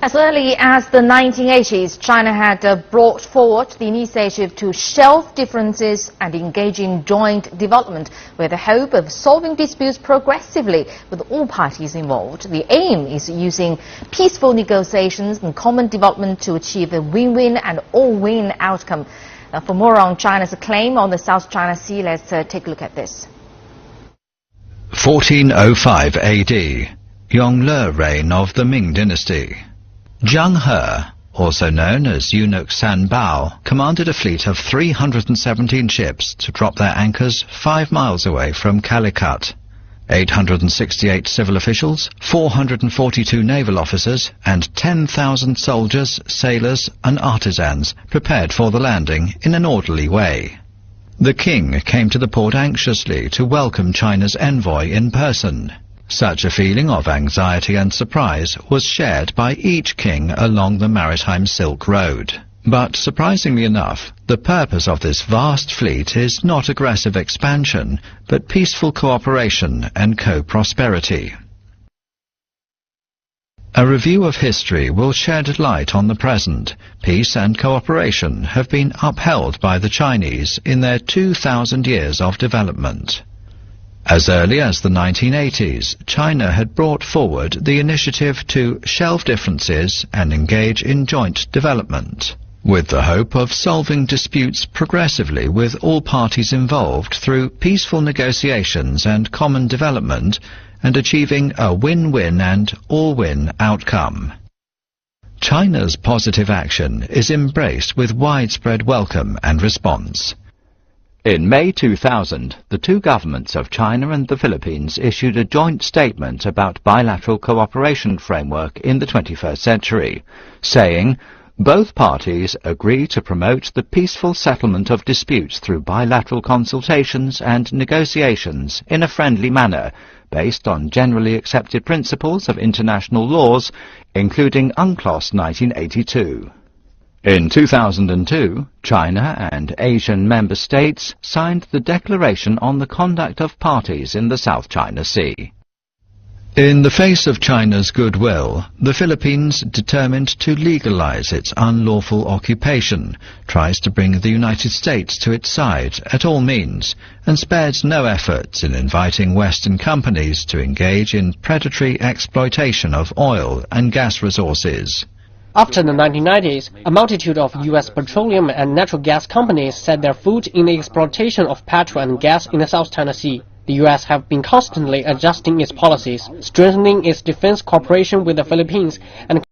As early as the 1980s, China had brought forward the initiative to shelve differences and engage in joint development with the hope of solving disputes progressively with all parties involved. The aim is using peaceful negotiations and common development to achieve a win-win and all-win outcome. Now, for more on China's claim on the South China Sea, let's take a look at this. 1405 AD, Yongle reign of the Ming dynasty. Zhang He, also known as Eunuch San Bao, commanded a fleet of 317 ships to drop their anchors 5 miles away from Calicut. 868 civil officials, 442 naval officers, and 10,000 soldiers, sailors, and artisans prepared for the landing in an orderly way. The king came to the port anxiously to welcome China's envoy in person. Such a feeling of anxiety and surprise was shared by each king along the maritime Silk Road. But surprisingly enough, the purpose of this vast fleet is not aggressive expansion, but peaceful cooperation and co-prosperity. A review of history will shed light on the present. Peace and cooperation have been upheld by the Chinese in their 2,000 years of development. As early as the 1980s, China had brought forward the initiative to shelve differences and engage in joint development, with the hope of solving disputes progressively with all parties involved through peaceful negotiations and common development, and achieving a win-win and all-win outcome. China's positive action is embraced with widespread welcome and response. In May 2000, the two governments of China and the Philippines issued a joint statement about bilateral cooperation framework in the 21st century, saying, both parties agree to promote the peaceful settlement of disputes through bilateral consultations and negotiations in a friendly manner, based on generally accepted principles of international laws, including UNCLOS 1982. In 2002, China and Asian member states signed the Declaration on the Conduct of Parties in the South China Sea. In the face of China's goodwill, the Philippines, determined to legalize its unlawful occupation, tries to bring the United States to its side at all means, and spares no efforts in inviting Western companies to engage in predatory exploitation of oil and gas resources. After the 1990s, a multitude of U.S. petroleum and natural gas companies set their foot in the exploitation of petrol and gas in the South China Sea. The U.S. have been constantly adjusting its policies, strengthening its defense cooperation with the Philippines, and